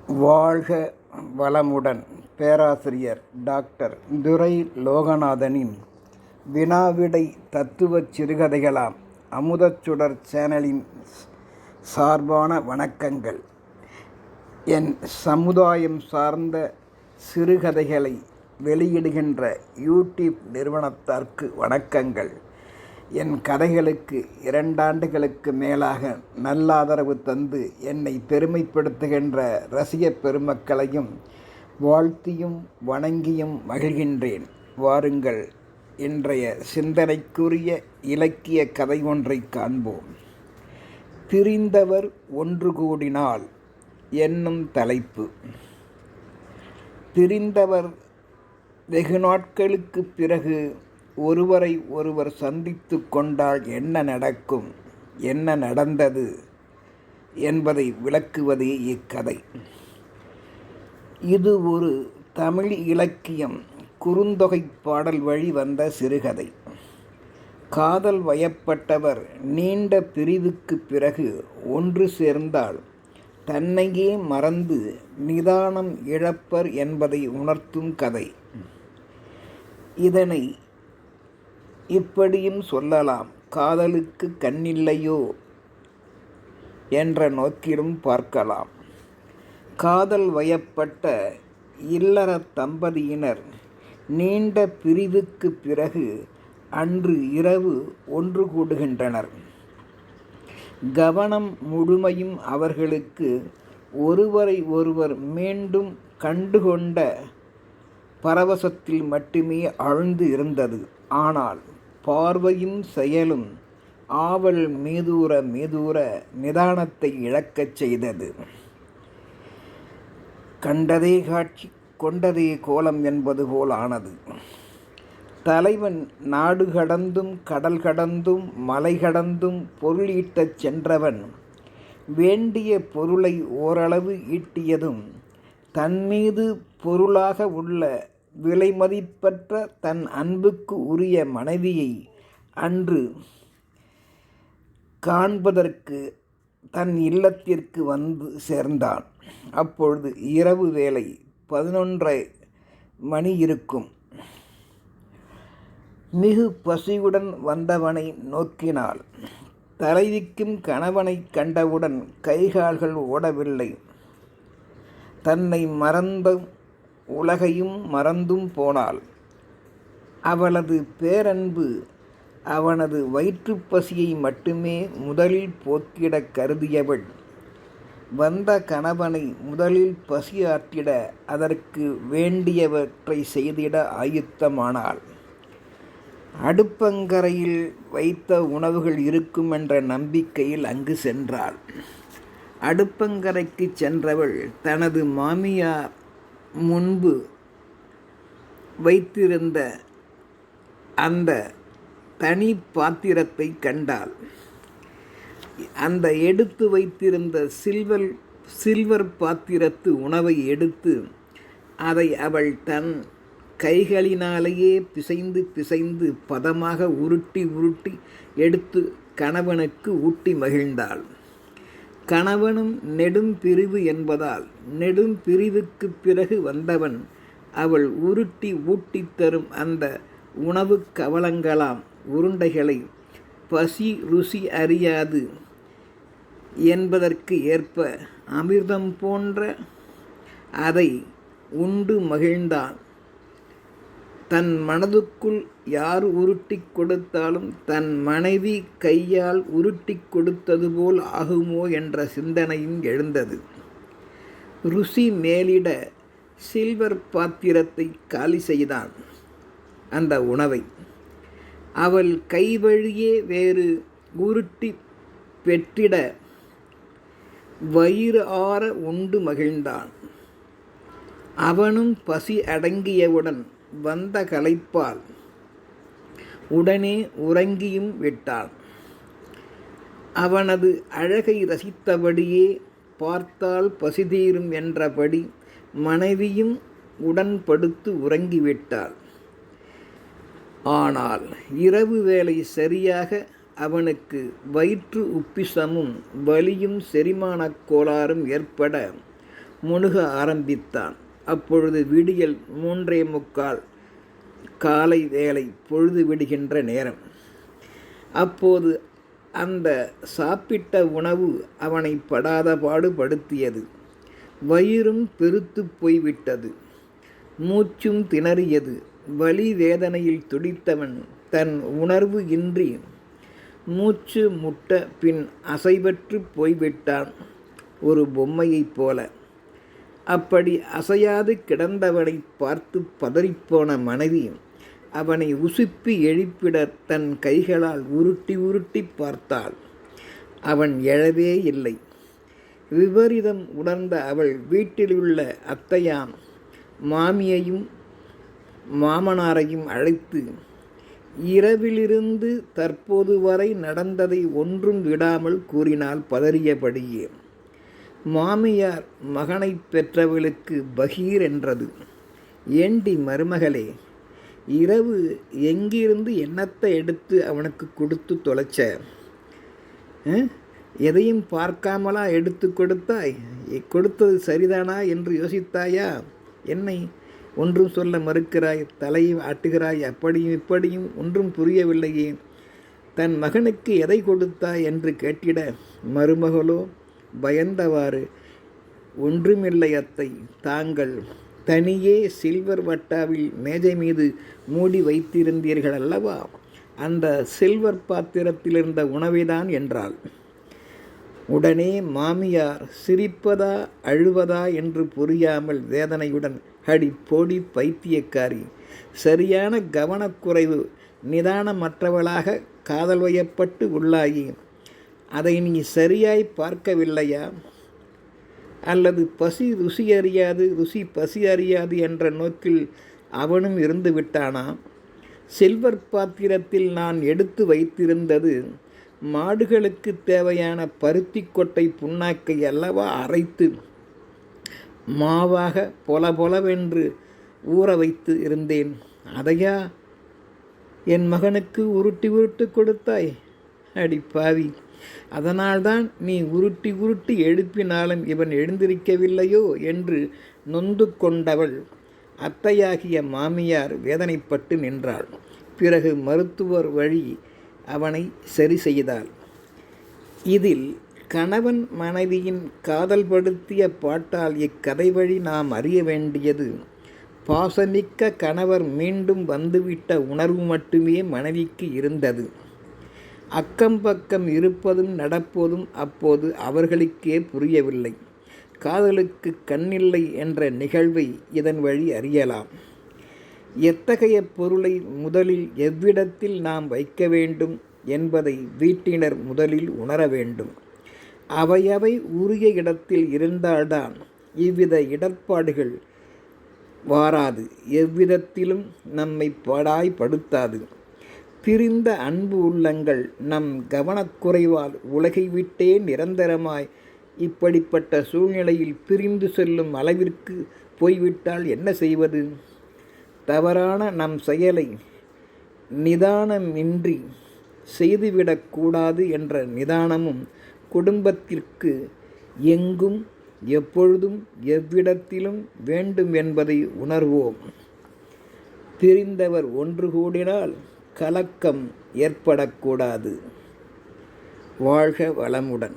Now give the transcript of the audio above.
வாழ்க வளமுடன். பேராசிரியர் டாக்டர் துரை லோகநாதனின் வினாவிடை தத்துவச் சிறுகதைகளாம் அமுதச்சுடர் சேனலின் சார்பான வணக்கங்கள். என் சமுதாயம் சார்ந்த சிறுகதைகளை வெளியிடுகின்ற யூடியூப் நிறுவனத்தார்க்கு வணக்கங்கள். என் கதைகளுக்கு 2 ஆண்டுகளுக்கு மேலாக நல்லாதரவு தந்து என்னை பெருமைப்படுத்துகின்ற ரசிக பெருமக்களையும் வாழ்த்தியும் வணங்கியும் மகிழ்கின்றேன். வாருங்கள், இன்றைய சிந்தனைக்குரிய இலக்கிய கதை ஒன்றை காண்போம். பிரிந்தவர் ஒன்று கூடினால் என்னும் தலைப்பு. பிரிந்தவர் வெகு நாட்களுக்கு பிறகு ஒருவரை ஒருவர் சந்தித்து கொண்டால் என்ன நடக்கும், என்ன நடந்தது என்பதை விளக்குவதே இக்கதை. இது ஒரு தமிழ் இலக்கியம் குறுந்தொகை பாடல் வழி வந்த சிறுகதை. காதல் வயப்பட்டவர் நீண்ட பிரிவுக்கு பிறகு ஒன்று சேர்ந்தால் தன்னையே மறந்து நிதானம் இழப்பர் என்பதை உணர்த்தும் கதை. இதனை இப்படியும் சொல்லலாம்: காதலுக்கு கண்ணில்லையோ என்ற நோக்கிலும் பார்க்கலாம். காதல் வயப்பட்ட இல்லற தம்பதியினர் நீண்ட பிரிவுக்கு பிறகு அன்று இரவு ஒன்று கூடுகின்றனர். கவனம் முழுமையும் அவர்களுக்கு ஒருவரை ஒருவர் மீண்டும் கண்டுகொண்ட பரவசத்தில் மட்டுமே ஆழ்ந்து இருந்தது. ஆனால் பார்வையும் செயலும் ஆவல் மீதூர நிதானத்தை இழக்கச் செய்தது. கண்டதே காட்சி கொண்டதே கோலம் என்பது போல் ஆனது. தலைவன் நாடு கடந்தும் கடல் கடந்தும் மலை கடந்தும் பொருள் ஈட்டச் சென்றவன் வேண்டிய பொருளை ஓரளவு ஈட்டியதும் தன்மீது பொருளாக உள்ள விலைமதிப்பற்ற தன் அன்புக்கு உரிய மனைவியை அன்று காண்பதற்கு தன் இல்லத்திற்கு வந்து சேர்ந்தான். அப்பொழுது இரவு வேளை 11:30 மணி இருக்கும். மிகு பசியுடன் வந்தவனை நோக்கினாள். தலைவிக்கும் கணவனை கண்டவுடன் கைகால்கள் ஓடவில்லை. தன்னை மறந்தும் உலகையும் மறந்தும் போனாள். அவளது பேரன்பு அவனது வயிற்றுப்பசியை மட்டுமே முதலில் போக்கிட கருதியவள் வந்த கணவனை முதலில் பசியாற்றிட அதற்கு வேண்டியவற்றை செய்திட ஆயுத்தமானாள். அடுப்பங்கரையில் வைத்த உணவுகள் இருக்கும் என்ற நம்பிக்கையில் அங்கு சென்றாள். அடுப்பங்கரைக்கு சென்றவள் தனது மாமியார் முன்பு வைத்திருந்த அந்த தனி பாத்திரத்தை கண்டாள். அந்த எடுத்து வைத்திருந்த சில்வர் பாத்திரத்து உணவை எடுத்து அதை அவள் தன் கைகளினாலேயே பிசைந்து பதமாக உருட்டி எடுத்து கணவனுக்கு ஊட்டி மகிழ்ந்தாள். கணவனும் நெடும் பிரிவு என்பதால் நெடும் பிரிவுக்கு பிறகு வந்தவன் அவள் உருட்டி ஊட்டி தரும் அந்த உணவு கவலங்களாம் உருண்டைகளை பசி ருசி அறியாது என்பதற்கு ஏற்ப அமிர்தம் போன்ற அதை உண்டு மகிழ்ந்தான். தன் மனதுக்குள் யார் உருட்டி கொடுத்தாலும் தன் மனைவி கையால் உருட்டி கொடுத்தது போல் ஆகுமோ என்ற சிந்தனையும் எழுந்தது. ருசி மேலிட சில்வர் பாத்திரத்தை காலி செய்தான். அந்த உணவை அவள் கை வழியே வேறு உருட்டி பெற்றிட வயிறு ஆற உண்டு மகிழ்ந்தான். அவனும் பசி அடங்கியவுடன் வந்த களைப்பால் உடனே உறங்கியும் விட்டான். அவனது அழகை ரசித்தபடியே பார்த்தால் பசிதீரும் என்றபடி மனைவியும் உடன்படுத்து உறங்கிவிட்டாள். ஆனால் இரவு வேளை சரியாக அவனுக்கு வயிற்று உப்பிசமும் வலியும் செரிமானக் கோளாறும் ஏற்பட முணுக ஆரம்பித்தான். அப்பொழுது விடியல் 3:45 காலை வேளை, பொழுது விடுகின்ற நேரம். அப்போது அந்த சாப்பிட்ட உணவு அவனை படாத பாடு படுத்தியது. வயிறும் பெருத்து போய்விட்டது. மூச்சும் திணறியது. வலி வேதனையில் துடித்தவன் தன் உணர்வு இன்றி மூச்சு முட்ட பின் அசைவற்று போய்விட்டான், ஒரு பொம்மையைப் போல. அப்படி அசையாது கிடந்தவனை பார்த்து பதறிப்போன மனைவி அவனை உசுப்பி எழுப்பிட தன் கைகளால் உருட்டி உருட்டி பார்த்தாள். அவன் எழவே இல்லை. விபரீதம் உணர்ந்த அவள் வீட்டிலுள்ள அத்தையாம் மாமியையும் மாமனாரையும் அழைத்து இரவிலிருந்து தற்போது வரை நடந்ததை ஒன்றும் விடாமல் கூறினாள் பதறியபடியே. மாமியார் மகனை பெற்றவளுக்கு பகீர் என்றது. ஏண்டி மருமகளே, இரவு எங்கிருந்து எண்ணத்தை எடுத்து அவனுக்கு கொடுத்து தொலைச்ச? எதையும் பார்க்காமலா எடுத்து கொடுத்தாய்? கொடுத்தது சரிதானா என்று யோசித்தாயா? என்னை ஒன்றும் சொல்ல மறுக்கிறாய், தலையை ஆட்டுகிறாய். அப்படியும் இப்படியும் ஒன்றும் புரியவில்லையே. தன் மகனுக்கு எதை கொடுத்தாய் என்று கேட்டிட மருமகளோ பயந்தவாறு, ஒன்றுமில்லை அத்தை, தாங்கள் தனியே சில்வர் வட்டாவில் மேஜை மீது மூடி வைத்திருந்தீர்கள் அல்லவா, அந்த சில்வர் பாத்திரத்தில் இருந்த உணவைதான் என்றாள். உடனே மாமியார் சிரிப்பதா அழுவதா என்று புரியாமல் வேதனையுடன், அடி போடி பைத்தியக்காரி, சரியான கவனக்குறைவு நிதானமற்றவளாக காதல் வயப்பட்டு உள்ளாயி, அதை நீ சரியாய் பார்க்கவில்லையா? அல்லது பசி ருசி அறியாது, ருசி பசி அறியாது என்ற நோக்கில் அவனும் இருந்து விட்டானா? சில்வர் பாத்திரத்தில் நான் எடுத்து வைத்திருந்தது மாடுகளுக்கு தேவையான பருத்தி கொட்டை புண்ணாக்கை அல்லவா அரைத்து மாவாக பொலவென்று ஊற வைத்து இருந்தேன். அதையா என் மகனுக்கு உருட்டி உருட்டு கொடுத்தாய்? அடி பாவி, அதனால்தான் நீ உருட்டி உருட்டி எழுப்பினாலும் இவன் எழுந்திருக்கவில்லையோ என்று நொந்து கொண்டவள் அத்தையாகிய மாமியார் வேதனைப்பட்டு நின்றாள். பிறகு மருத்துவர் வழி அவனை சரி செய்தாள். இதில் கணவன் மனைவியின் காதல் படுத்திய பாட்டால் இக்கதை வழி நாம் அறிய வேண்டியது, பாசமிக்க கணவர் மீண்டும் வந்துவிட்ட உணர்வு மட்டுமே மனைவிக்கு இருந்தது. அக்கம் பக்கம் இருப்பதும் நடப்பதும் அப்போது அவர்களுக்கே புரியவில்லை. காதலுக்கு கண்ணில்லை என்ற நிகழ்வை இதன் வழி அறியலாம். எத்தகைய பொருளை முதலில் எவ்விடத்தில் நாம் வைக்க வேண்டும் என்பதை வீட்டினர் முதலில் உணர வேண்டும். அவையவை உரிய இடத்தில் இருந்தால்தான் இவ்வித இடர்பாடுகள் வாராது, எவ்விதத்திலும் நம்மை பாடாய்படுத்தாது. பிரிந்த அன்பு உள்ளங்கள் நம் கவனக்குறைவால் உலகை விட்டே நிரந்தரமாய் இப்படிப்பட்ட சூழ்நிலையில் பிரிந்து செல்லும் அளவிற்கு போய்விட்டால் என்ன செய்வது? தவறான நம் செயலை நிதானமின்றி செய்துவிடக்கூடாது என்ற நிதானமும் குடும்பத்திற்கு எங்கும் எப்பொழுதும் எவ்விடத்திலும் வேண்டும் என்பதை உணர்வோம். பிரிந்தவர் ஒன்று கூடினால் கலக்கம் ஏற்படக்கூடாது. வாழ்க வளமுடன்.